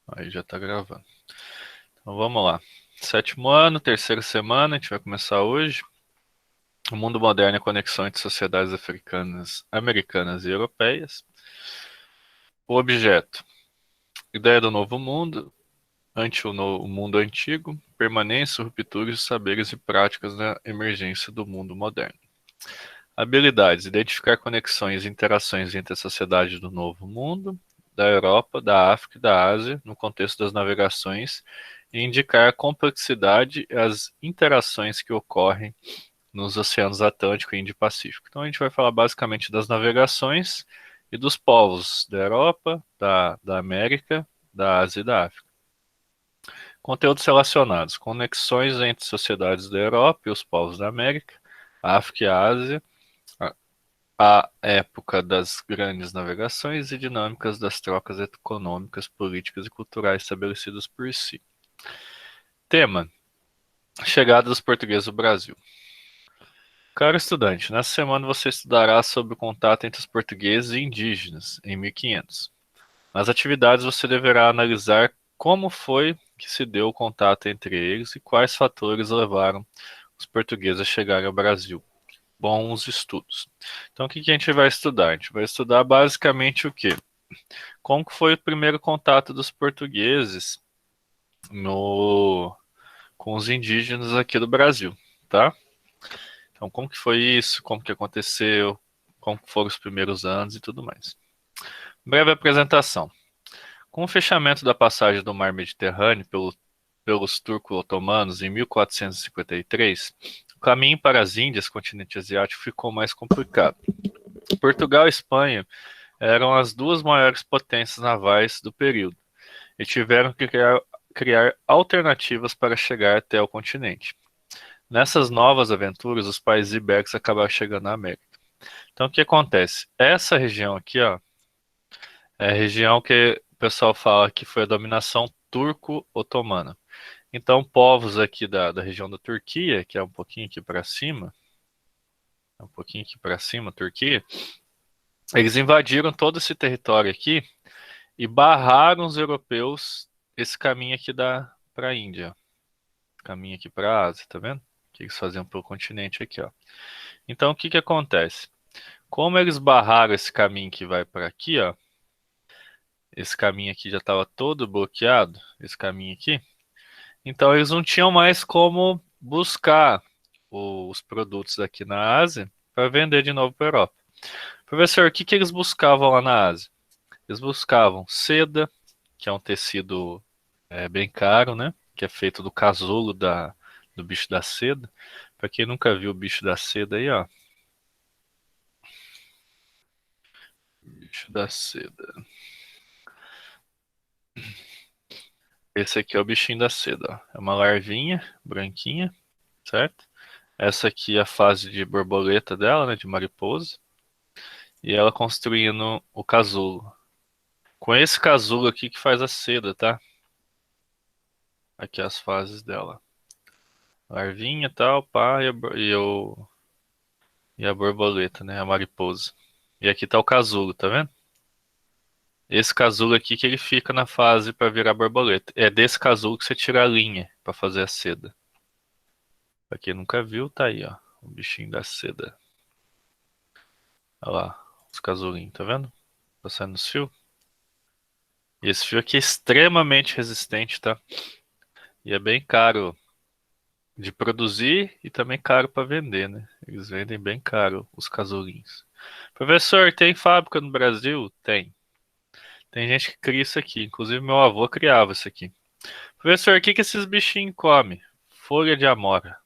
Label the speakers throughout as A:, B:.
A: Aí já tá gravando. Então vamos lá. Sétimo ano, terceira semana, a gente vai começar hoje. O mundo moderno e a conexão entre sociedades africanas, americanas e europeias. O objeto. Ideia do novo mundo, ante o mundo antigo, permanência, ruptura de saberes e práticas na emergência do mundo moderno. Habilidades: identificar conexões e interações entre a sociedade do Novo Mundo, da Europa, da África e da Ásia, no contexto das navegações, e indicar a complexidade e as interações que ocorrem nos oceanos Atlântico, Índio e Pacífico. Então a gente vai falar basicamente das navegações e dos povos da Europa, da América, da Ásia e da África. Conteúdos relacionados: conexões entre sociedades da Europa e os povos da América, África e Ásia, a época das grandes navegações e dinâmicas das trocas econômicas, políticas e culturais estabelecidas por si. Tema: chegada dos portugueses ao Brasil. Caro estudante, nessa semana você estudará sobre o contato entre os portugueses e indígenas em 1500. Nas atividades você deverá analisar como foi que se deu o contato entre eles e quais fatores levaram os portugueses a chegarem ao Brasil. Bons estudos. Então, o que a gente vai estudar? A gente vai estudar basicamente o quê? Como que foi o primeiro contato dos portugueses no, com os indígenas aqui do Brasil, tá? Então, como que foi isso? Como que aconteceu? Como que foram os primeiros anos e tudo mais. Breve apresentação. Com o fechamento da passagem do Mar Mediterrâneo pelos turco-otomanos em 1453, o caminho para as Índias, continente asiático, ficou mais complicado. Portugal e Espanha eram as duas maiores potências navais do período e tiveram que criar alternativas para chegar até o continente. Nessas novas aventuras, os países ibéricos acabaram chegando na América. Então, o que acontece? Essa região aqui, ó, é a região que o pessoal fala que foi a dominação turco-otomana. Então, povos aqui da região da Turquia, que é um pouquinho aqui para cima, Turquia, eles invadiram todo esse território aqui e barraram os europeus esse caminho aqui para a Índia, caminho aqui para a Ásia, tá vendo? Que eles faziam pelo continente aqui, ó. Então, o que que acontece? Como eles barraram esse caminho que vai para aqui, ó, esse caminho aqui já estava todo bloqueado, esse caminho aqui, então eles não tinham mais como buscar os produtos aqui na Ásia para vender de novo para a Europa. Professor, o que que eles buscavam lá na Ásia? Eles buscavam seda, que é um tecido bem caro, né? Que é feito do casulo do bicho da seda. Para quem nunca viu o bicho da seda aí, ó. Bicho da seda. Esse aqui é o bichinho da seda, ó. É uma larvinha branquinha, certo? Essa aqui é a fase de borboleta dela, né? De mariposa. E ela construindo o casulo. Com esse casulo aqui que faz a seda, tá? Aqui as fases dela. Larvinha e tal, pá, e a borboleta, né? A mariposa. E aqui tá o casulo, tá vendo? Esse casulo aqui que ele fica na fase para virar borboleta. É desse casulo que você tira a linha para fazer a seda. Pra quem nunca viu, tá aí, ó. O bichinho da seda. Olha lá, os casulinhos, tá vendo? Passando os fios. E esse fio aqui é extremamente resistente, tá? E é bem caro de produzir e também caro para vender, né? Eles vendem bem caro os casulinhos. Professor, tem fábrica no Brasil? Tem. Tem gente que cria isso aqui. Inclusive, meu avô criava isso aqui. Professor, o que que esses bichinhos comem? Folha de amora.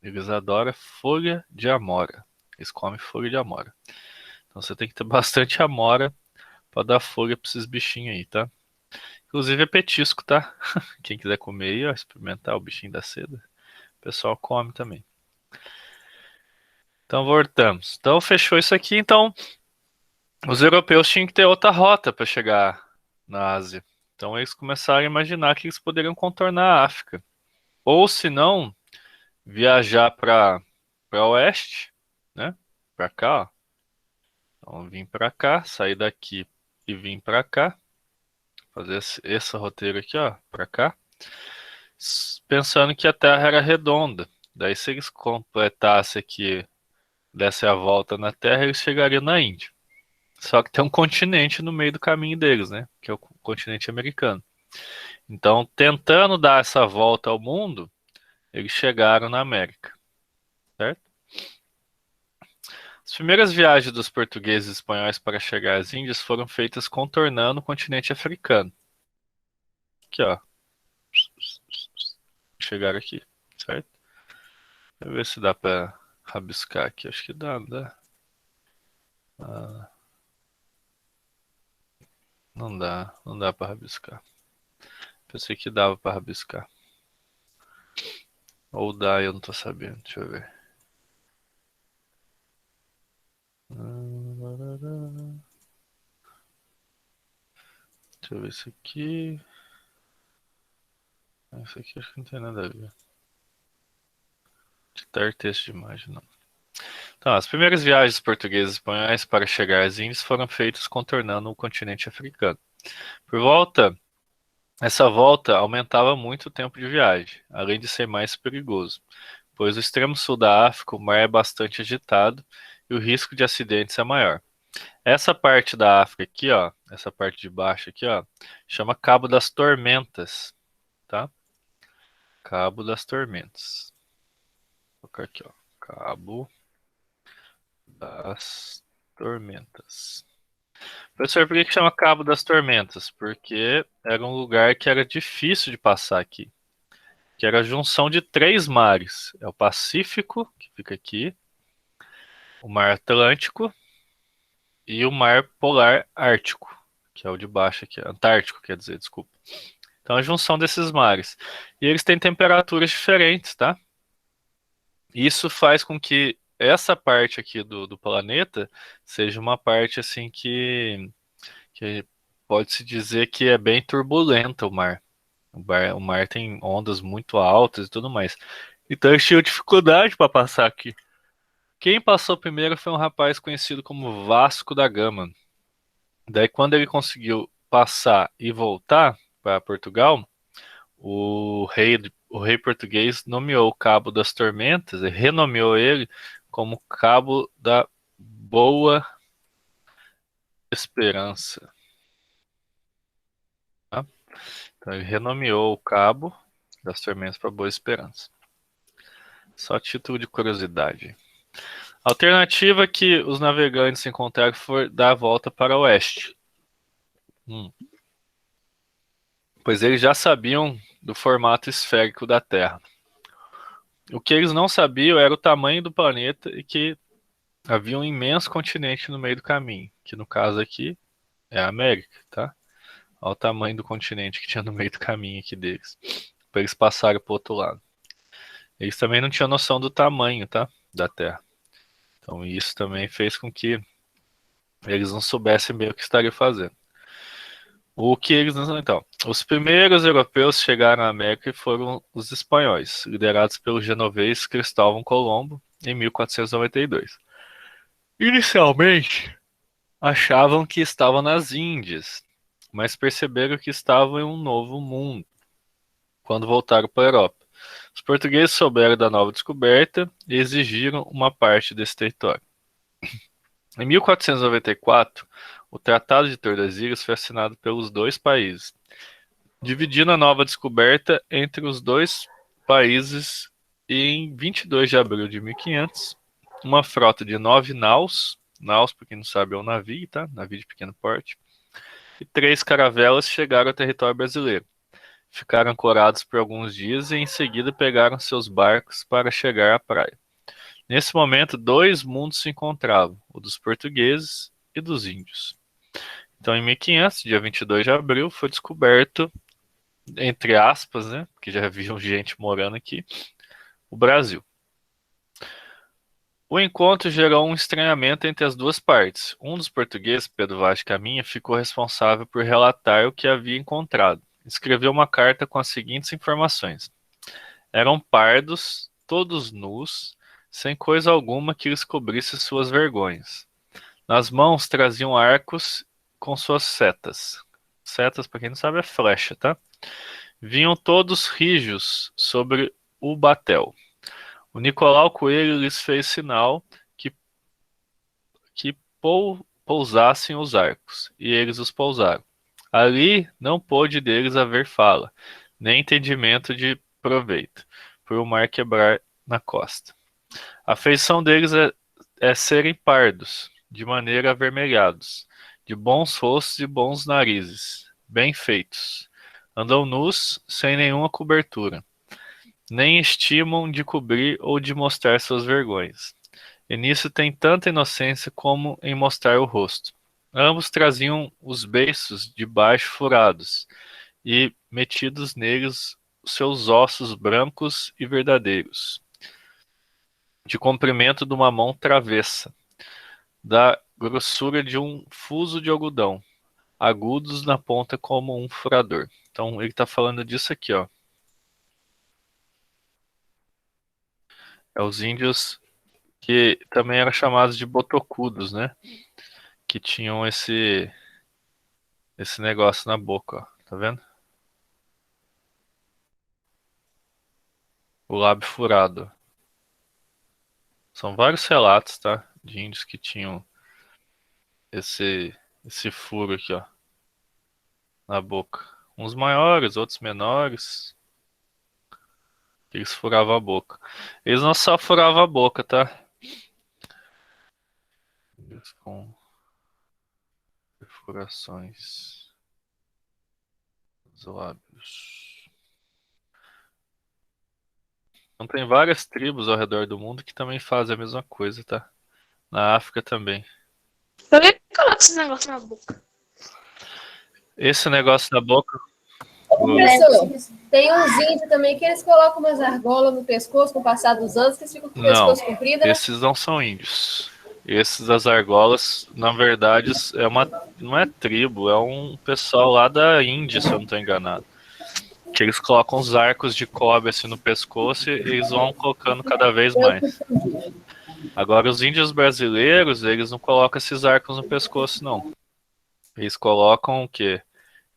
A: Eles adoram folha de amora. Eles comem folha de amora. Então você tem que ter bastante amora para dar folha para esses bichinhos aí, tá? Inclusive é petisco, tá? Quem quiser comer aí, ó, experimentar o bichinho da seda, o pessoal come também. Então voltamos. Então fechou isso aqui. Então os europeus tinham que ter outra rota para chegar na Ásia. Então eles começaram a imaginar que eles poderiam contornar a África. Ou se não, viajar para oeste, né? Para cá, ó. Então vim para cá, sair daqui e vim para cá, fazer esse roteiro aqui, ó, pra cá, pensando que a Terra era redonda. Daí, se eles completassem aqui, dessem a volta na Terra, eles chegariam na Índia. Só que tem um continente no meio do caminho deles, né? Que é o continente americano. Então, tentando dar essa volta ao mundo, eles chegaram na América, certo? As primeiras viagens dos portugueses e espanhóis para chegar às Índias foram feitas contornando o continente africano. Aqui, ó. Chegaram aqui, certo? Deixa eu ver se dá para rabiscar aqui. Acho que dá, não dá? Ah, não dá para rabiscar. Pensei que dava para rabiscar. Ou dá, eu não tô sabendo. Deixa eu ver. Deixa eu ver isso aqui. Isso aqui acho que não tem nada a ver. Editar texto de imagem, não. Então, as primeiras viagens portugueses e espanhóis para chegar às Índias foram feitas contornando o continente africano. Por volta, essa volta aumentava muito o tempo de viagem, além de ser mais perigoso, pois o extremo sul da África o mar é bastante agitado e o risco de acidentes é maior. Essa parte da África aqui, ó, essa parte de baixo aqui, ó, chama Cabo das Tormentas, tá? Cabo das Tormentas. Vou colocar aqui, ó, Cabo das Tormentas. Professor, por que chama Cabo das Tormentas? Porque era um lugar que era difícil de passar aqui, que era a junção de três mares. É o Pacífico, que fica aqui, o Mar Atlântico e o Mar Polar Ártico, que é o de baixo aqui, Antártico, quer dizer, desculpa. Então, a junção desses mares. E eles têm temperaturas diferentes, tá? Isso faz com que essa parte aqui do planeta seja uma parte assim que pode-se dizer que é bem turbulenta o mar. O mar tem ondas muito altas e tudo mais. Então eu tive dificuldade para passar aqui. Quem passou primeiro foi um rapaz conhecido como Vasco da Gama. Daí quando ele conseguiu passar e voltar para Portugal, o rei português nomeou o Cabo das Tormentas e renomeou ele como Cabo da Boa Esperança. Tá? Então ele renomeou o Cabo das Tormentas para Boa Esperança. Só título de curiosidade. A alternativa que os navegantes encontraram foi dar a volta para o oeste. Pois eles já sabiam do formato esférico da Terra. O que eles não sabiam era o tamanho do planeta e que havia um imenso continente no meio do caminho, que no caso aqui é a América, tá? Olha o tamanho do continente que tinha no meio do caminho aqui deles, para eles passarem para o outro lado. Eles também não tinham noção do tamanho, tá? Da Terra. Então isso também fez com que eles não soubessem bem o que estariam fazendo. O que eles não. Então, os primeiros europeus chegaram à América foram os espanhóis, liderados pelo genovês Cristóvão Colombo em 1492. Inicialmente, achavam que estavam nas Índias, mas perceberam que estavam em um novo mundo quando voltaram para a Europa. Os portugueses souberam da nova descoberta e exigiram uma parte desse território. Em 1494, o Tratado de Tordesilhas foi assinado pelos dois países, dividindo a nova descoberta entre os dois países e em 22 de abril de 1500, uma frota de 9 naus, para quem não sabe é um navio, tá? Navio de pequeno porte, e 3 caravelas chegaram ao território brasileiro. Ficaram ancorados por alguns dias e em seguida pegaram seus barcos para chegar à praia. Nesse momento, dois mundos se encontravam, o dos portugueses e dos índios. Então, em 1500, dia 22 de abril, foi descoberto, entre aspas, né, porque já haviam gente morando aqui, o Brasil. O encontro gerou um estranhamento entre as duas partes. Um dos portugueses, Pedro Vaz de Caminha, ficou responsável por relatar o que havia encontrado. Escreveu uma carta com as seguintes informações: eram pardos, todos nus, sem coisa alguma que lhes cobrisse suas vergonhas. Nas mãos traziam arcos com suas setas. Setas, para quem não sabe, é flecha, tá? Vinham todos rijos sobre o batel. O Nicolau Coelho lhes fez sinal que pousassem os arcos, e eles os pousaram. Ali não pôde deles haver fala, nem entendimento de proveito, por o mar quebrar na costa. A feição deles é serem pardos, de maneira avermelhados, de bons rostos e bons narizes, bem feitos. Andam nus, sem nenhuma cobertura, nem estimam de cobrir ou de mostrar suas vergonhas. E nisso tem tanta inocência como em mostrar o rosto. Ambos traziam os beiços de baixo furados, e metidos neles seus ossos brancos e verdadeiros, de comprimento de uma mão travessa, da grossura de um fuso de algodão, agudos na ponta como um furador. Então ele está falando disso aqui, ó. É os índios que também eram chamados de botocudos, né? Que tinham esse negócio na boca, ó. Tá vendo? O lábio furado. São vários relatos, tá? De índios que tinham esse esse furo aqui, ó, na boca. Uns maiores, outros menores. Eles furavam a boca. Eles não só furavam a boca, tá? Eles com perfurações dos lábios. Então tem várias tribos ao redor do mundo que também fazem a mesma coisa, tá? Na África também.
B: Eu ia colocar esse negócio na boca.
A: Esse negócio na boca.
C: Professor, tem uns índios também que eles colocam umas argolas no pescoço com o passar dos anos, que eles ficam com o
A: Não,
C: pescoço comprido, né?
A: esses não são índios. Esses das argolas, na verdade, não é tribo, é um pessoal lá da Índia, se eu não estou enganado. Que eles colocam os arcos de cobre assim no pescoço e eles vão colocando cada vez mais. Agora, os índios brasileiros, eles não colocam esses arcos no pescoço, não. Eles colocam o quê?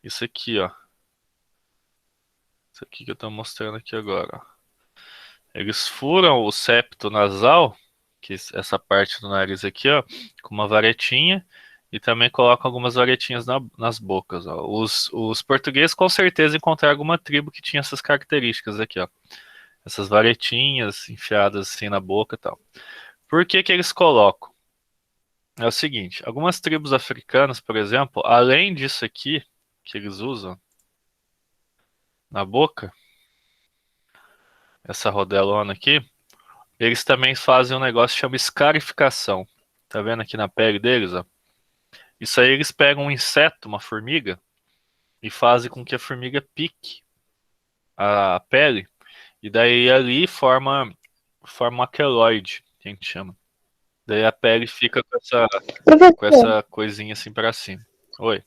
A: Isso aqui, ó. Isso aqui que eu tô mostrando aqui agora, ó. Eles furam o septo nasal, que é essa parte do nariz aqui, ó, com uma varetinha, e também colocam algumas varetinhas nas bocas, ó. Os portugueses com certeza encontraram alguma tribo que tinha essas características aqui, ó. Essas varetinhas enfiadas assim na boca e tal. Por que que eles colocam? É o seguinte, algumas tribos africanas, por exemplo, além disso aqui que eles usam na boca, essa rodelona aqui, eles também fazem um negócio que chama escarificação. Tá vendo aqui na pele deles, ó? Isso aí eles pegam um inseto, uma formiga, e fazem com que a formiga pique a pele, e daí ali forma um aqueloide, que a gente chama. Daí a pele fica com
B: Professor,
A: essa coisinha assim pra cima. Oi.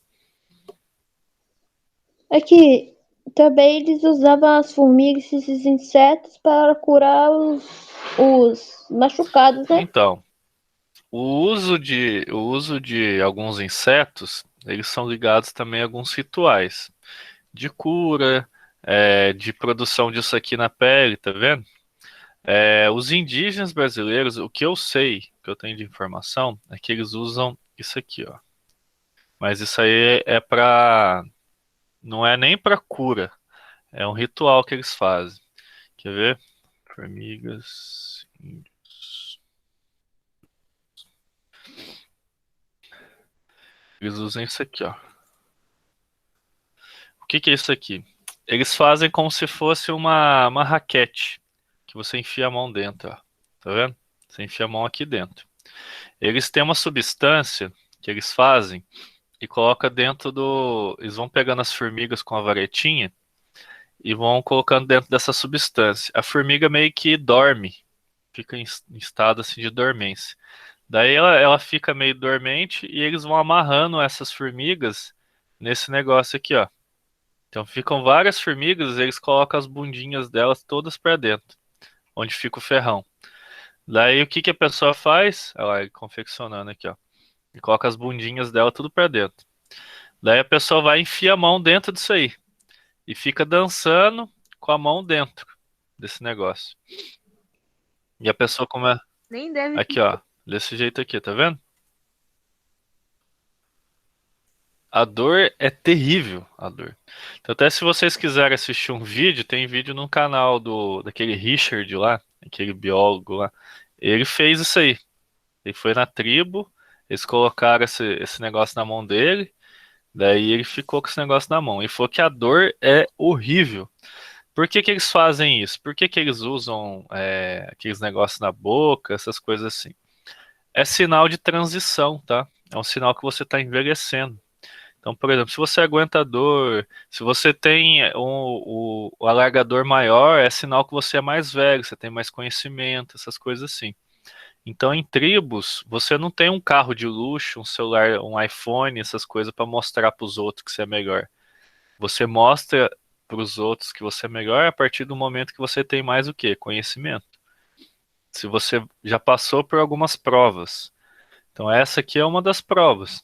B: é que também eles usavam as formigas, esses insetos, para curar os machucados, né?
A: Então, o uso de alguns insetos, eles são ligados também a alguns rituais de cura, de produção disso aqui na pele, tá vendo? Os indígenas brasileiros, o que eu sei, que eu tenho de informação, é que eles usam isso aqui, ó. Mas isso aí é pra. Não é nem pra cura, é um ritual que eles fazem. Quer ver? Formigas. Índios. Eles usam isso aqui, ó. O que que é isso aqui? Eles fazem como se fosse uma raquete que você enfia a mão dentro, ó. Tá vendo? Você enfia a mão aqui dentro. Eles têm uma substância que eles fazem e coloca dentro do. Eles vão pegando as formigas com a varetinha e vão colocando dentro dessa substância. A formiga meio que dorme, fica em estado assim de dormência. Daí ela fica meio dormente e eles vão amarrando essas formigas nesse negócio aqui, ó. Então ficam várias formigas, eles colocam as bundinhas delas todas para dentro, onde fica o ferrão. Daí o que que a pessoa faz? Ela vai confeccionando aqui, ó. E coloca as bundinhas dela tudo para dentro. Daí a pessoa vai e enfia a mão dentro disso aí. E fica dançando com a mão dentro desse negócio. E a pessoa começa.
B: Nem deve.
A: Aqui, ó. Desse jeito aqui, tá vendo? A dor é terrível, a dor. Então, até se vocês quiserem assistir um vídeo, tem vídeo no canal daquele Richard lá, aquele biólogo lá. Ele fez isso aí. Ele foi na tribo, eles colocaram esse negócio na mão dele, daí ele ficou com esse negócio na mão. E falou que a dor é horrível. Por que que eles fazem isso? Por que que eles usam aqueles negócios na boca, essas coisas assim? É sinal de transição, tá? É um sinal que você está envelhecendo. Então, por exemplo, se você aguenta a dor, se você tem o alargador maior, é sinal que você é mais velho, você tem mais conhecimento, essas coisas assim. Então, em tribos, você não tem um carro de luxo, um celular, um iPhone, essas coisas para mostrar para os outros que você é melhor. Você mostra para os outros que você é melhor a partir do momento que você tem mais o quê? Conhecimento. Se você já passou por algumas provas. Então, essa aqui é uma das provas,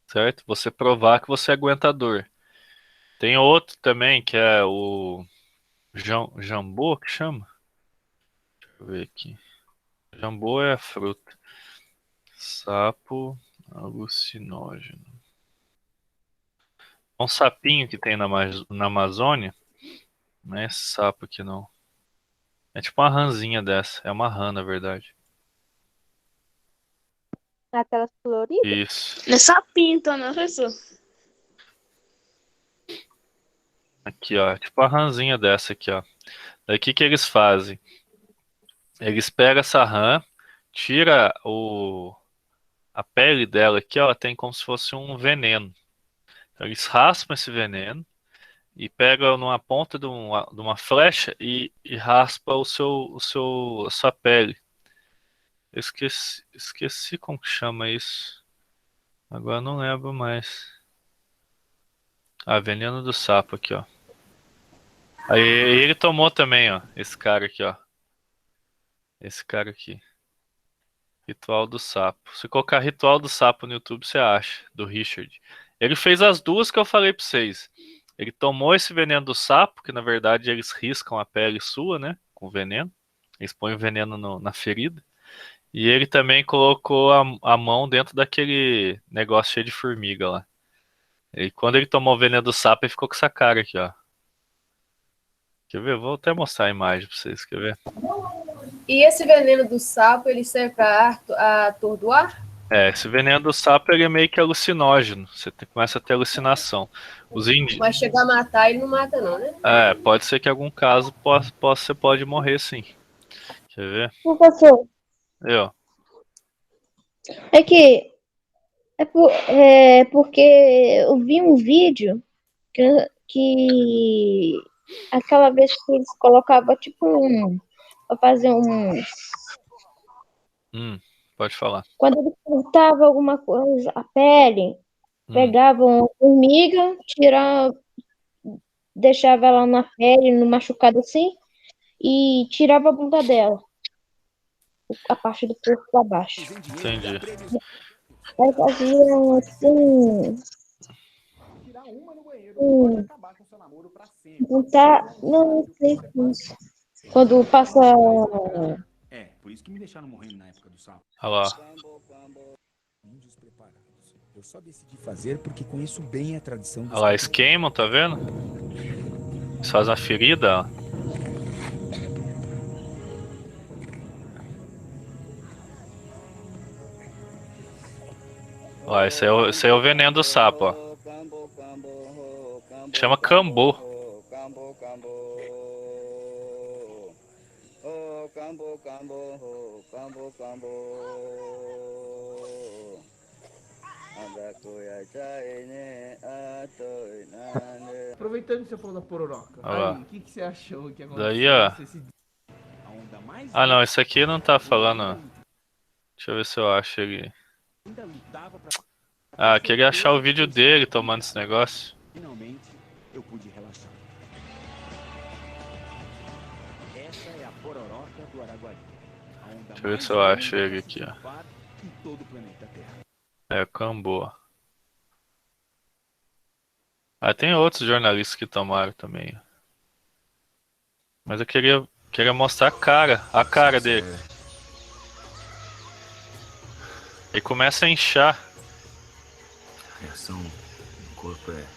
A: certo? Você provar que você aguenta a dor. Tem outro também que é o jambu, que chama? Deixa eu ver aqui. Jambu é a fruta. Sapo alucinógeno. É um sapinho que tem na Amazônia. Não é esse sapo aqui não. É tipo uma rãzinha dessa. É uma rã, na verdade.
B: Aquelas floridas.
A: Isso.
D: Não é sapinho, então, não, professor?
A: Aqui, ó. Tipo uma rãzinha dessa aqui, ó. Daí o que que eles fazem? Eles pegam essa rã, tira a pele dela aqui, ó. Tem como se fosse um veneno. Então, eles raspam esse veneno e pegam numa ponta de uma flecha e raspa a sua pele. Eu esqueci como que chama isso. Agora eu não lembro mais. Ah, veneno do sapo aqui, ó. Aí ele tomou também, ó. Esse cara aqui, ó. Esse cara aqui. Ritual do sapo. Se colocar Ritual do Sapo no YouTube, você acha, do Richard. Ele fez as duas que eu falei pra vocês. Ele tomou esse veneno do sapo, que na verdade eles riscam a pele sua, né? Com veneno. Eles põem o veneno na ferida. E ele também colocou a mão dentro daquele negócio cheio de formiga lá. E quando ele tomou o veneno do sapo, ele ficou com essa cara aqui, ó. Quer ver? Vou até mostrar a imagem pra vocês, quer ver?
C: E esse veneno do sapo, ele serve para atordoar?
A: Esse veneno do sapo ele é meio que alucinógeno. Você começa a ter alucinação. Os indi...
C: Mas chegar a matar, ele não mata não, né?
A: Pode ser que em algum caso você pode morrer sim. Quer ver?
B: Professor,
A: Eu.
B: é que porque eu vi um vídeo que aquela vez que eles colocavam tipo pra fazer uns.
A: Pode falar.
B: Quando eles cortavam alguma coisa, a pele,
A: Hum,
B: pegavam formiga, deixava ela na pele, no machucado assim, e tirava a bunda dela, a parte do corpo pra baixo.
A: entendi.
B: Aí faziam assim. Juntar. Não sei isso. Quando passa.
E: Por isso que me deixaram morrendo na época do sapo.
A: Olha lá.
E: Despreparados. Eu só decidi fazer porque conheço bem a tradição dos
A: Olha lá, eles queimam, tá vendo? Eles fazem uma ferida, ó. Ó, esse aí é o veneno do sapo, ó. Chama cambô.
F: Aproveitando que você falou da pororoca,
A: Olha lá.
F: aí, o que você achou que aconteceu?
A: Daí, ó.
F: Esse
A: Ah, não, esse aqui não tá falando. Deixa eu ver se eu acho ele. Ah, queria achar o vídeo dele tomando esse negócio.
E: Finalmente, eu pude relaxar. Essa é a pororoca do Araguari.
A: Deixa eu ver se eu acho ele aqui, ó.
E: Em todo o planeta Terra.
A: É, cambô. Ah, tem outros jornalistas que tomaram também. Mas eu queria mostrar a cara dele. Ele começa a inchar.
E: A reação do corpo é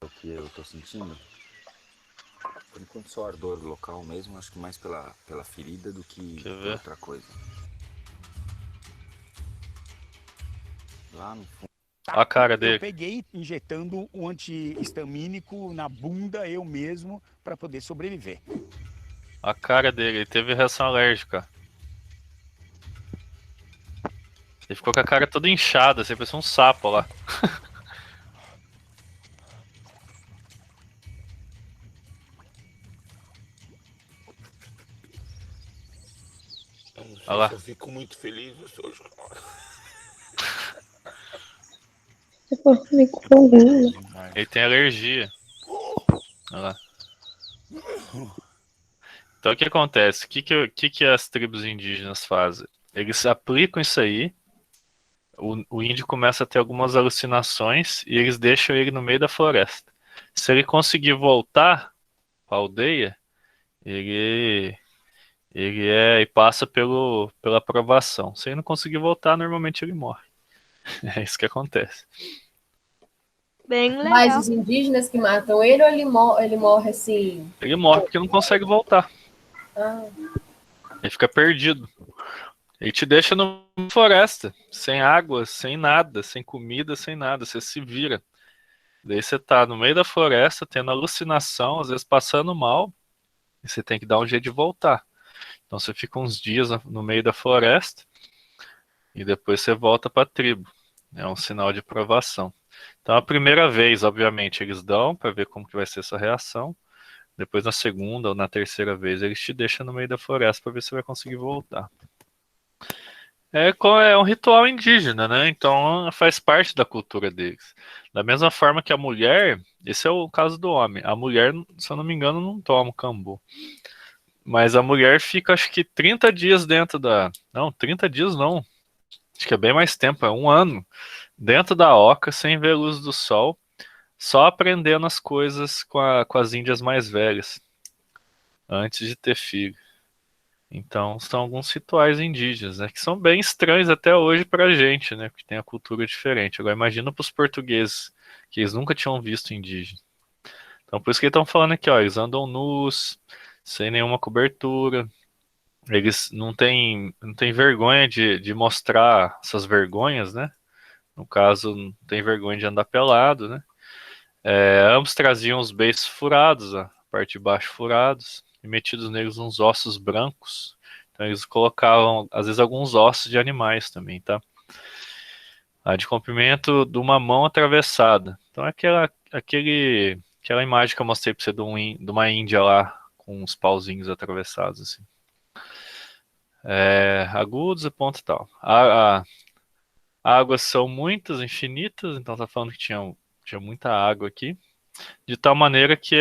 E: o que eu tô sentindo. Por enquanto só ardor local mesmo, acho que mais pela ferida do que
A: Quer
E: por
A: ver?
E: outra coisa. Lá no fundo.
A: A cara
D: Eu
A: dele.
D: peguei injetando um antihistamínico na bunda eu mesmo para poder sobreviver.
A: A cara dele. Ele teve reação alérgica. Ele ficou com a cara toda inchada, assim, parecia um sapo lá.
G: Eu não sei
A: Olha lá.
G: se eu fico muito feliz ou se eu choro.
A: Ele tem alergia. Olha lá. Então o que acontece? O que as tribos indígenas fazem? Eles aplicam isso aí, o índio começa a ter algumas alucinações e eles deixam ele no meio da floresta. Se ele conseguir voltar para a aldeia, ele, ele e passa pela aprovação. Se ele não conseguir voltar, normalmente ele morre. É isso que acontece.
B: Bem
C: Mas
B: legal.
C: os indígenas que matam ele ou ele morre assim?
A: Ele morre porque não consegue voltar.
C: Ah,
A: Ele fica perdido. Ele te deixa na floresta, sem água, sem nada, sem comida, sem nada. Você se vira. Daí você tá no meio da floresta, tendo alucinação, às vezes passando mal, e você tem que dar um jeito de voltar. Então você fica uns dias no meio da floresta e depois você volta para a tribo. É um sinal de provação. Então a primeira vez, obviamente, eles dão para ver como que vai ser essa reação. Depois na segunda ou na terceira vez eles te deixam no meio da floresta para ver se você vai conseguir voltar. É um ritual indígena, né? Então faz parte da cultura deles. Da mesma forma que a mulher, esse é o caso do homem. A mulher, se eu não me engano, não toma o cambu. Mas a mulher fica, acho que 30 dias dentro da. Não, 30 dias não. Acho que é bem mais tempo, é um ano. Dentro da oca, sem ver a luz do sol, só aprendendo as coisas com as índias mais velhas, antes de ter filho. Então, são alguns rituais indígenas, né, que são bem estranhos até hoje pra gente, né, porque tem a cultura diferente. Agora, imagina para os portugueses, que eles nunca tinham visto indígena. Então, por isso que eles estão falando aqui, ó, eles andam nus, sem nenhuma cobertura. Eles não têm vergonha de mostrar essas vergonhas, né? No caso, não tem vergonha de andar pelado, né? Ambos traziam os beiços furados, a parte de baixo furados, e metidos neles uns ossos brancos. Então eles colocavam, às vezes, alguns ossos de animais também, tá? De comprimento de uma mão atravessada. Então é aquela imagem que eu mostrei pra você de uma índia lá, com os pauzinhos atravessados, assim. Agudos e ponto e tal. Águas são muitas, infinitas, então tá falando que tinha muita água aqui, de tal maneira que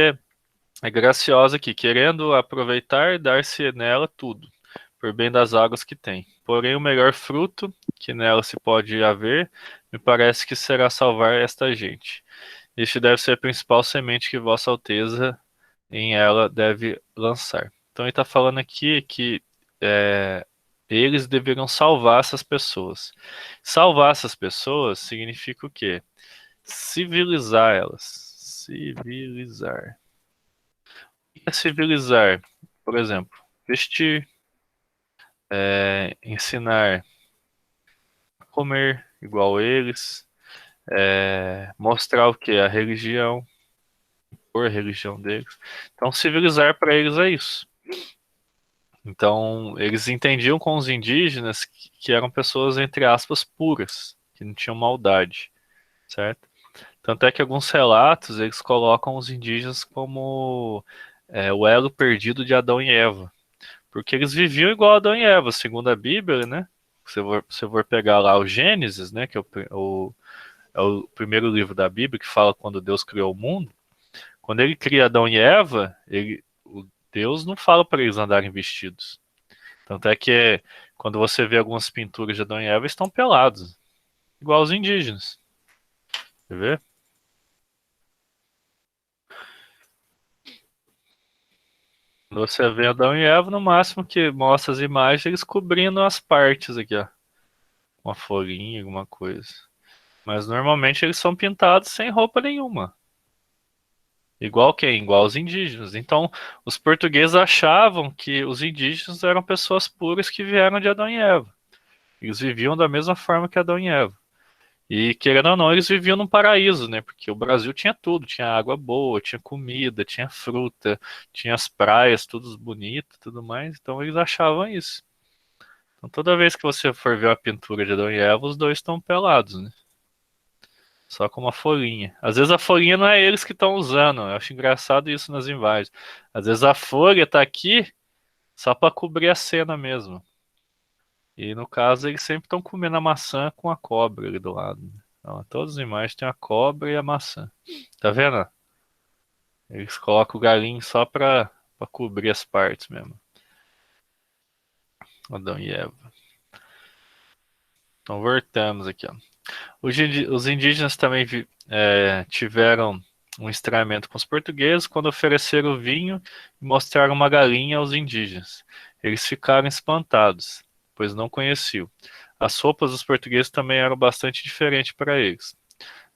A: é graciosa aqui, querendo aproveitar, dar-se nela tudo, por bem das águas que tem. Porém, o melhor fruto que nela se pode haver, me parece que será salvar esta gente. Este deve ser a principal semente que Vossa Alteza em ela deve lançar. Então ele está falando aqui que é, eles deveriam salvar essas pessoas. Salvar essas pessoas significa o quê? Civilizar elas. Civilizar. O que é civilizar? Por exemplo, vestir, ensinar a comer igual eles, mostrar o que? A religião, a religião deles. Então, civilizar para eles é isso. Então, eles entendiam com os indígenas que eram pessoas, entre aspas, puras, que não tinham maldade, certo? Tanto é que alguns relatos, eles colocam os indígenas como o elo perdido de Adão e Eva. Porque eles viviam igual Adão e Eva, segundo a Bíblia, né? Se você for pegar lá o Gênesis, né, que é o primeiro livro da Bíblia, que fala quando Deus criou o mundo, quando ele cria Adão e Eva, o Deus não fala para eles andarem vestidos. Tanto é que quando você vê algumas pinturas de Adão e Eva, estão pelados, igual os indígenas. Quer ver? Você vê Adão e Eva, no máximo que mostra as imagens, eles cobrindo as partes aqui, ó. Uma folhinha, alguma coisa. Mas normalmente eles são pintados sem roupa nenhuma. Igual quem? Igual os indígenas. Então, os portugueses achavam que os indígenas eram pessoas puras que vieram de Adão e Eva. Eles viviam da mesma forma que Adão e Eva. E, querendo ou não, eles viviam num paraíso, né? Porque o Brasil tinha tudo. Tinha água boa, tinha comida, tinha fruta, tinha as praias, tudo bonito, tudo mais. Então, eles achavam isso. Então, toda vez que você for ver uma pintura de Adão e Eva, os dois estão pelados, né? Só com uma folhinha. Às vezes a folhinha não é eles que estão usando. Eu acho engraçado isso nas imagens. Às vezes a folha tá aqui só para cobrir a cena mesmo. E no caso eles sempre estão comendo a maçã com a cobra ali do lado. Então, todas as imagens tem a cobra e a maçã. Tá vendo? Eles colocam o galinho só para cobrir as partes mesmo. Adão e Eva. Então voltamos aqui, ó. Os indígenas também tiveram um estranhamento com os portugueses quando ofereceram vinho e mostraram uma galinha aos indígenas. Eles ficaram espantados, pois não conheciam. As roupas dos portugueses também eram bastante diferentes para eles.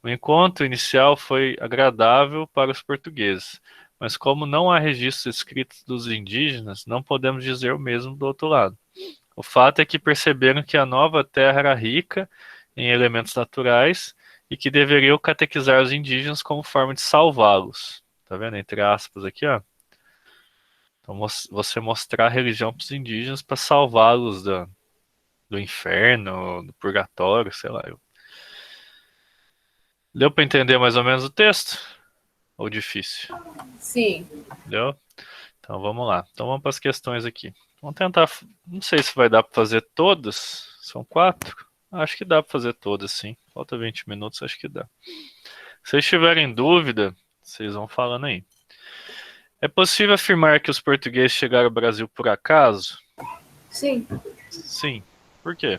A: O encontro inicial foi agradável para os portugueses, mas como não há registros escritos dos indígenas, não podemos dizer o mesmo do outro lado. O fato é que perceberam que a nova terra era rica em elementos naturais e que deveriam catequizar os indígenas como forma de salvá-los. Tá vendo? Entre aspas aqui, ó. Então, você mostrar a religião para os indígenas para salvá-los do inferno, do purgatório, sei lá. Deu para entender mais ou menos o texto? Ou difícil?
C: Sim.
A: Deu? Então vamos lá. Então vamos para as questões aqui. Vamos tentar. Não sei se vai dar para fazer todas. São 4. Acho que dá para fazer todas, sim. Falta 20 minutos, acho que dá. Se vocês tiverem dúvida, vocês vão falando aí. É possível afirmar que os portugueses chegaram ao Brasil por acaso?
C: Sim.
A: Sim. Por quê?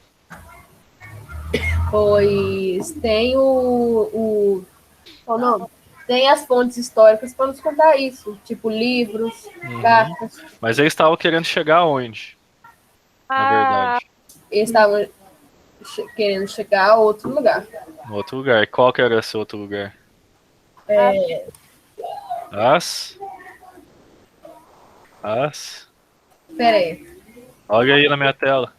C: Pois tem qual o nome? Tem as fontes históricas para nos contar isso, tipo livros, cartas.
A: Mas eles estavam querendo chegar aonde? Na verdade.
C: Eles estavam querendo chegar a outro lugar.
A: No outro lugar. Qual que era esse outro lugar? As.
C: Pera aí.
A: Olha aí na minha tela.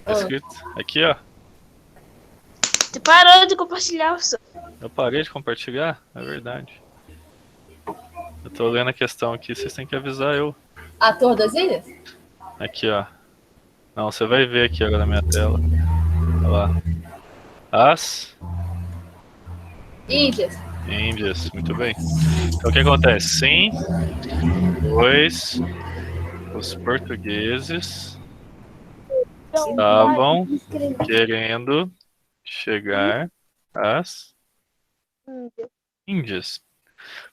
A: Tá escrito aqui, ó.
B: Você parou de compartilhar o seu.
A: Eu parei de compartilhar? É verdade. Eu tô lendo a questão aqui, vocês têm que avisar eu.
C: A Torre das Ilhas?
A: Aqui, ó. Não, você vai ver aqui agora na minha tela. Olha lá. As
C: Índias.
A: Índias, muito bem. Então o que acontece? Sim, pois os portugueses estavam querendo chegar às Índias.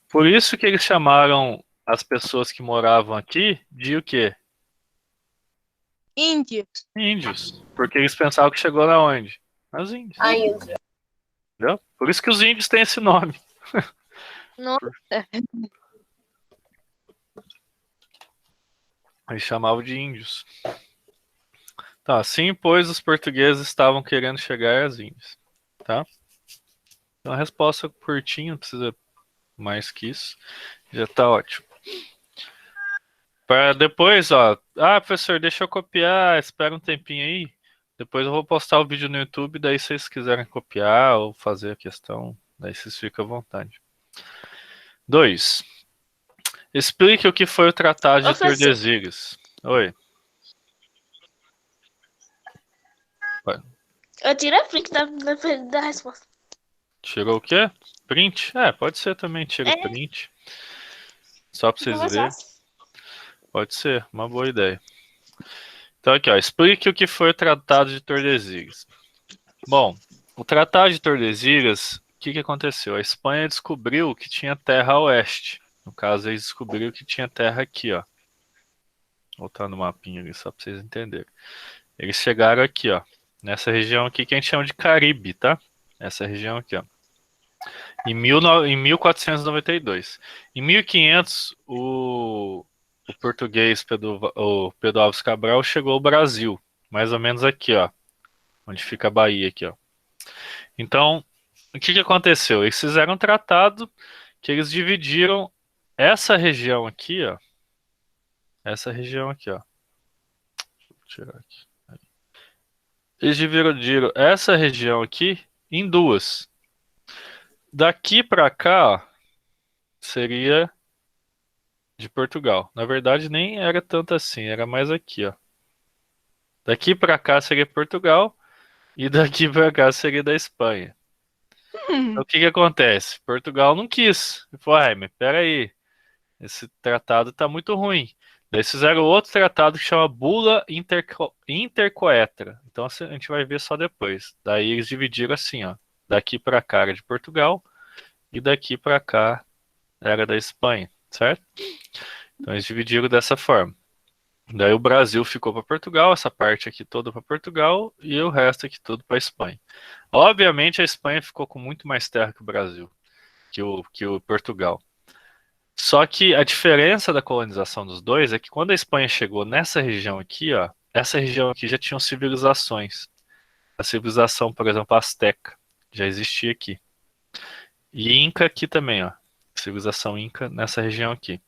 A: Por isso que eles chamaram as pessoas que moravam aqui de o quê?
B: Índios.
A: Índios. Porque eles pensavam que chegou na onde? Nas Índias.
C: A Índia.
A: Entendeu? Por isso que os índios têm esse nome.
B: Nossa.
A: Eles chamavam de índios. Tá, assim, pois os portugueses estavam querendo chegar às Índias. Tá? Então a resposta curtinha, não precisa mais que isso. Já tá ótimo. Para depois, ó. Ah, professor, deixa eu copiar. Espera um tempinho aí. Depois eu vou postar o vídeo no YouTube. Daí, se vocês quiserem copiar ou fazer a questão, daí vocês ficam à vontade. 2. Explique o que foi o Tratado de Tordesilhas. Oi.
B: Eu tirei a print da resposta.
A: Tirou o quê? Print? Pode ser também. Tira print. Só para vocês verem. Pode ser, uma boa ideia. Então aqui, ó, explique o que foi o Tratado de Tordesilhas. Bom, o Tratado de Tordesilhas, o que aconteceu? A Espanha descobriu que tinha terra a oeste. No caso, eles descobriram que tinha terra aqui, ó. Vou botar no mapinha ali, só para vocês entenderem. Eles chegaram aqui, ó. Nessa região aqui que a gente chama de Caribe, tá? Essa região aqui, ó. Em 1492. Em 1500, o português o Pedro Álvares Cabral chegou ao Brasil, mais ou menos aqui, ó, onde fica a Bahia aqui, ó. Então, o que aconteceu? Eles fizeram um tratado que eles dividiram essa região aqui, ó. Essa região aqui, ó. Deixa eu tirar aqui. Eles dividiram essa região aqui em duas. Daqui para cá, ó, seria de Portugal. Na verdade, nem era tanto assim, era mais aqui, ó. Daqui para cá seria Portugal e daqui para cá seria da Espanha. Então, o que acontece? Portugal não quis. Ele falou, ai, mas peraí, esse tratado tá muito ruim. Daí eles fizeram outro tratado que chama Bula Intercoetra. Então a gente vai ver só depois. Daí eles dividiram assim, ó. Daqui para cá era de Portugal e daqui para cá era da Espanha, certo? Então eles dividiram dessa forma. Daí o Brasil ficou para Portugal, essa parte aqui toda para Portugal e o resto aqui tudo para Espanha. Obviamente a Espanha ficou com muito mais terra que o Brasil, que o Portugal. Só que a diferença da colonização dos dois é que quando a Espanha chegou nessa região aqui, ó, essa região aqui já tinham civilizações. A civilização, por exemplo, Azteca, já existia aqui. E Inca aqui também, ó. Civilização Inca nessa região aqui.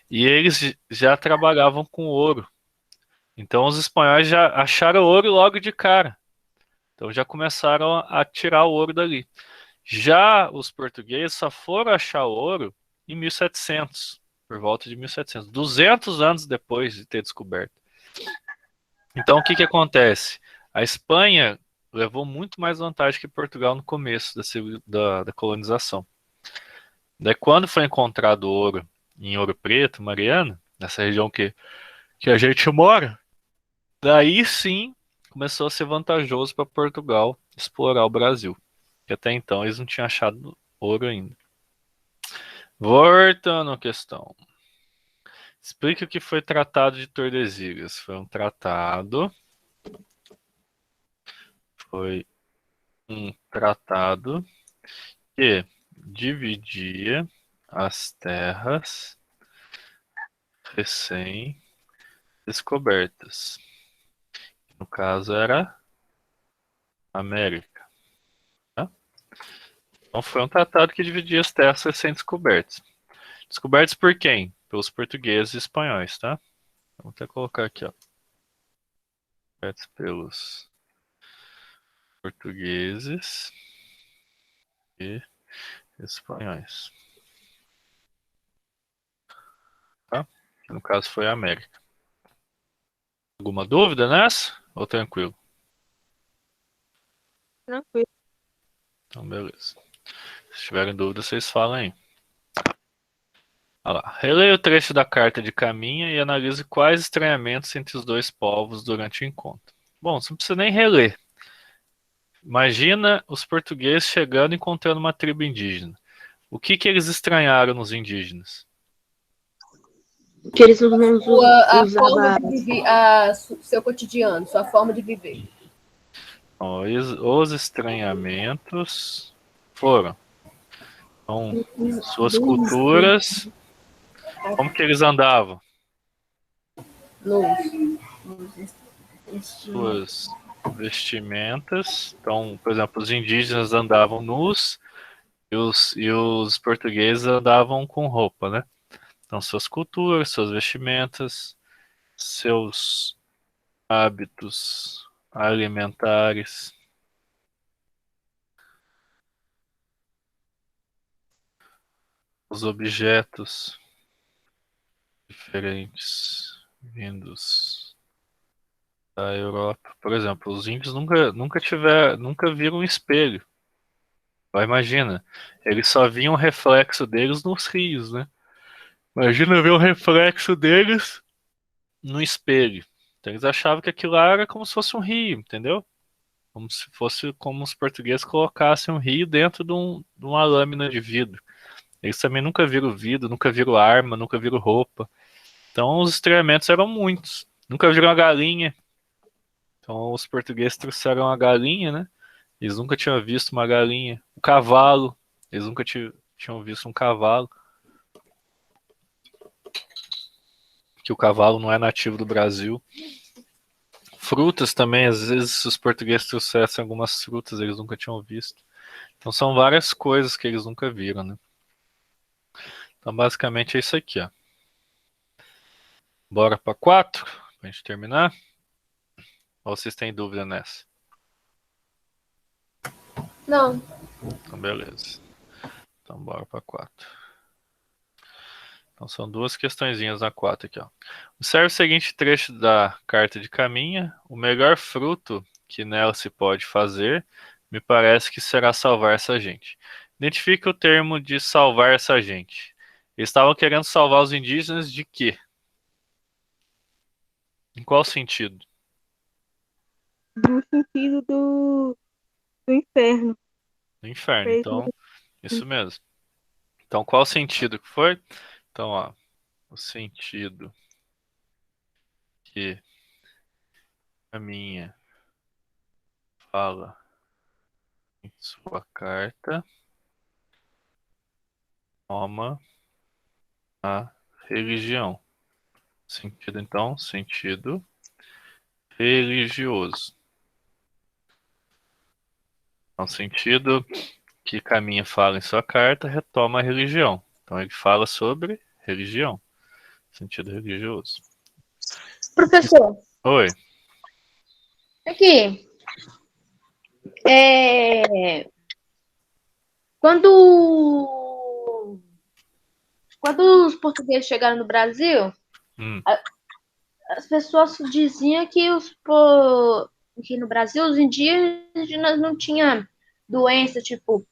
A: E eles já trabalhavam com ouro. Então os espanhóis já acharam ouro logo de cara. Então já começaram a tirar o ouro dali. Já os portugueses só foram achar ouro em 1700, por volta de 1700, 200 anos depois de ter descoberto. Então o que acontece? A Espanha levou muito mais vantagem que Portugal no começo da colonização. Daí quando foi encontrado ouro em Ouro Preto, Mariana, nessa região que a gente mora, daí sim começou a ser vantajoso para Portugal explorar o Brasil, que até então eles não tinham achado ouro ainda. Voltando à questão. Explique o que foi Tratado de Tordesilhas. Foi um tratado que dividia as terras recém-descobertas. No caso era América. Tá? Então foi um tratado que dividia as terras recém-descobertas. Descobertas por quem? Pelos portugueses e espanhóis, tá? Vou até colocar aqui, ó. Descobertas pelos portugueses e espanhóis. Tá? Que no caso foi a América. Alguma dúvida nessa? Ou tranquilo?
H: Tranquilo.
A: Então, beleza. Se tiverem dúvida, vocês falam aí. Olha lá. Releia o trecho da carta de Caminha e analise quais estranhamentos entre os dois povos durante o encontro. Bom, você não precisa nem reler. Imagina os portugueses chegando e encontrando uma tribo indígena. O que eles estranharam nos indígenas?
H: Que eles não
C: A
H: usavam.
C: forma de viver, seu cotidiano, sua forma de viver.
A: Bom, os estranhamentos foram suas culturas, como que eles andavam, suas vestimentas. Então, por exemplo, os indígenas andavam nus e os portugueses andavam com roupa, né? Então, suas culturas, suas vestimentas, seus hábitos alimentares. Os objetos diferentes vindos da Europa. Por exemplo, os índios nunca viram um espelho. Mas imagina, eles só viam o reflexo deles nos rios, né? Imagina ver o reflexo deles no espelho. Então eles achavam que aquilo lá era como se fosse um rio, entendeu? Como se fosse como os portugueses colocassem um rio dentro de uma lâmina de vidro. Eles também nunca viram vidro, nunca viram arma, nunca viram roupa. Então os estranhamentos eram muitos. Nunca viram a galinha. Então os portugueses trouxeram a galinha, né? Eles nunca tinham visto uma galinha. O cavalo. Eles nunca tinham visto um cavalo. Que o cavalo não é nativo do Brasil. Frutas também, às vezes, se os portugueses trouxessem algumas frutas, eles nunca tinham visto. Então são várias coisas que eles nunca viram, né? Então basicamente é isso aqui, ó. Bora para 4, pra gente terminar. Ou vocês têm dúvida nessa?
C: Não.
A: Então beleza. Então bora para 4. Então são duas questõezinhas na 4 aqui, ó. Observe o seguinte trecho da carta de Caminha. O melhor fruto que nela se pode fazer, me parece que será salvar essa gente. Identifique o termo de salvar essa gente. Eles estavam querendo salvar os indígenas de quê? Em qual sentido?
I: No sentido do inferno.
A: Do inferno, então, isso mesmo. Então, qual sentido que foi? Então, ó, o sentido que Caminha fala em sua carta toma a religião. Sentido, então, sentido religioso. Então, sentido que Caminha fala em sua carta retoma a religião. Então, ele fala sobre religião. Sentido religioso.
B: Professor,
A: Oi.
B: aqui. Quando os portugueses chegaram no Brasil, as pessoas diziam que que no Brasil os indígenas não tinham doença, tipo,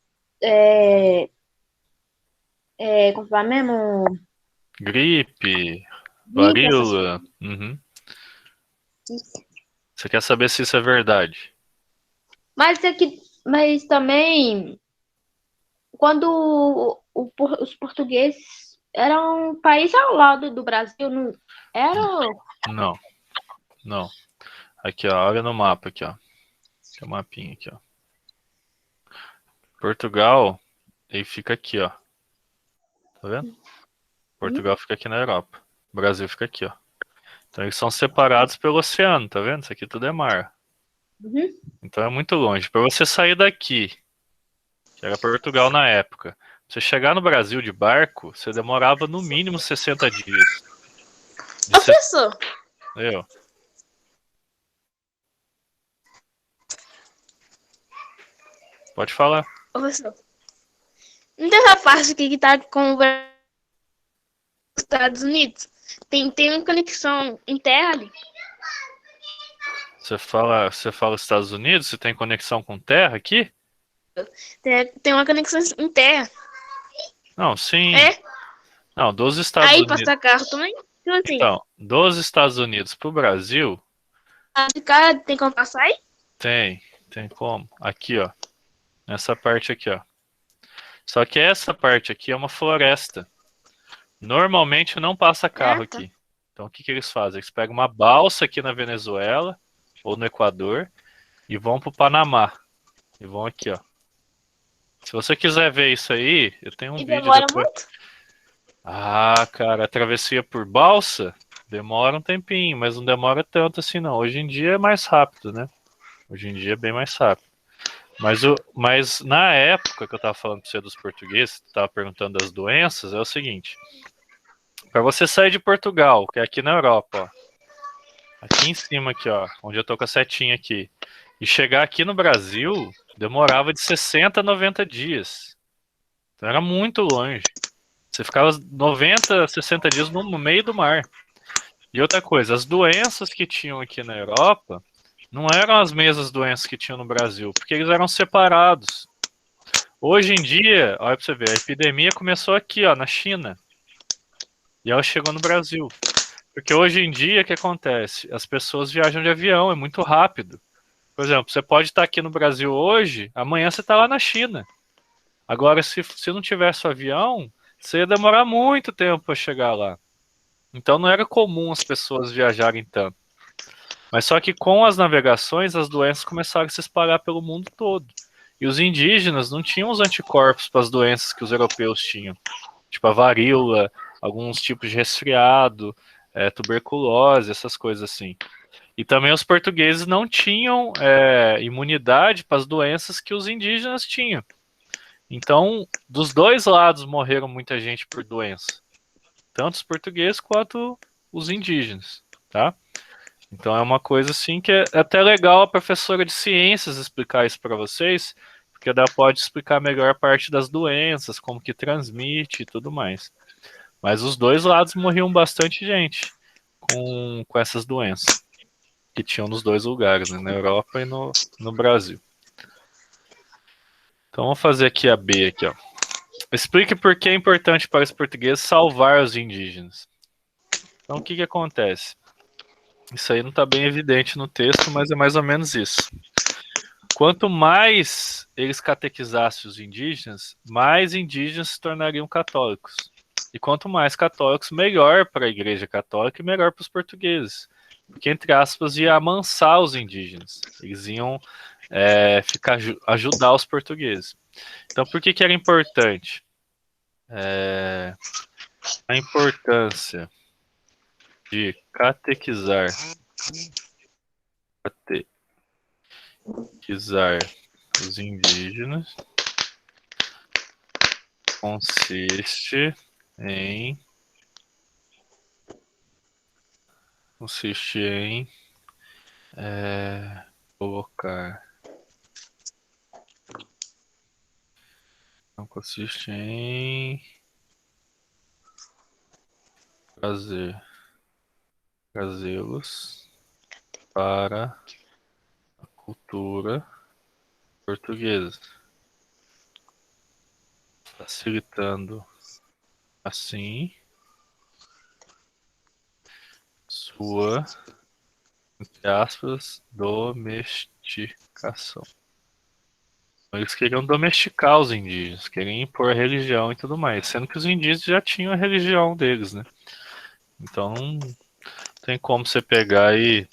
B: como fala mesmo?
A: Gripe, varíola. Você quer saber se isso é verdade?
B: Mas também, quando os portugueses eram um país ao lado do Brasil, não eram?
A: Não. Aqui, ó, olha no mapa aqui, ó. Tem um mapinha aqui, ó. Portugal, ele fica aqui, ó. Tá vendo? Portugal fica aqui na Europa. O Brasil fica aqui, ó. Então eles são separados pelo oceano, tá vendo? Isso aqui tudo é mar. Então é muito longe. Para você sair daqui, que era Portugal na época, você chegar no Brasil de barco, você demorava no mínimo 60 dias.
H: Professor,
A: Eu. Pode falar.
H: professor, não tem essa parte aqui que tá com os Estados Unidos? Tem uma conexão em terra ali.
A: Você fala Estados Unidos? Você tem conexão com terra aqui?
H: Tem uma conexão em terra.
A: Não, sim.
H: É?
A: Não, dos Estados
H: Aí
A: Unidos.
H: passa carro também? Então, assim,
A: Então, dos Estados Unidos pro Brasil,
H: de cara tem como passar aí?
A: tem como. Aqui, ó. Nessa parte aqui, ó. Só que essa parte aqui é uma floresta. Normalmente não passa carro
H: tá.
A: aqui. Então o que eles fazem? Eles pegam uma balsa aqui na Venezuela ou no Equador e vão pro Panamá. E vão aqui, ó. Se você quiser ver isso aí, eu tenho um
H: E
A: vídeo
H: demora
A: depois.
H: muito?
A: Ah, cara, a travessia por balsa demora um tempinho, mas não demora tanto assim não. Hoje em dia é mais rápido, né? Hoje em dia é bem mais rápido. Mas na época que eu tava falando pra você dos portugueses, tava perguntando das doenças, é o seguinte. Para você sair de Portugal, que é aqui na Europa, ó. Aqui em cima aqui, ó, onde eu tô com a setinha aqui. E chegar aqui no Brasil, demorava de 60 a 90 dias. Então era muito longe. Você ficava 90, 60 dias no meio do mar. E outra coisa, as doenças que tinham aqui na Europa não eram as mesmas doenças que tinham no Brasil, porque eles eram separados. Hoje em dia, olha pra você ver, a epidemia começou aqui, ó, na China. E ela chegou no Brasil. Porque hoje em dia, o que acontece? As pessoas viajam de avião, é muito rápido. Por exemplo, você pode estar aqui no Brasil hoje, amanhã você está lá na China. Agora, se não tivesse o avião, você ia demorar muito tempo para chegar lá. Então não era comum as pessoas viajarem tanto. Mas só que com as navegações, as doenças começaram a se espalhar pelo mundo todo. E os indígenas não tinham os anticorpos para as doenças que os europeus tinham. Tipo a varíola, alguns tipos de resfriado, tuberculose, essas coisas assim. E também os portugueses não tinham imunidade para as doenças que os indígenas tinham. Então, dos dois lados morreram muita gente por doença. Tanto os portugueses quanto os indígenas, tá? Então é uma coisa assim que é até legal a professora de ciências explicar isso para vocês, porque ela pode explicar melhor a parte das doenças, como que transmite e tudo mais. Mas os dois lados morriam bastante gente com essas doenças que tinham nos dois lugares, né? Na Europa e no Brasil. Então vamos fazer aqui a B aqui, ó. Explique por que é importante para os portugueses salvar os indígenas. Então o que acontece? Isso aí não está bem evidente no texto, mas é mais ou menos isso. Quanto mais eles catequizassem os indígenas, mais indígenas se tornariam católicos. E quanto mais católicos, melhor para a Igreja Católica e melhor para os portugueses. Porque, entre aspas, ia amansar os indígenas. Eles iam ajudar os portugueses. Então, por que era importante? A importância de catequizar os indígenas consiste em colocar. Não consiste em trazê-los para a cultura portuguesa, facilitando assim sua, entre aspas, domesticação. Eles queriam domesticar os indígenas, queriam impor a religião e tudo mais, sendo que os indígenas já tinham a religião deles, né? Então não tem como você pegar e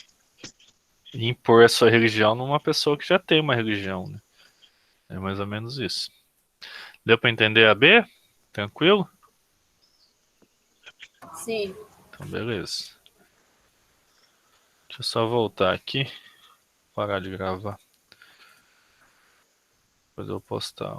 A: impor a sua religião numa pessoa que já tem uma religião, né? É mais ou menos isso. Deu para entender a B? Tranquilo?
C: Sim.
A: Então beleza. Deixa eu só voltar aqui, parar de gravar. Depois eu vou postar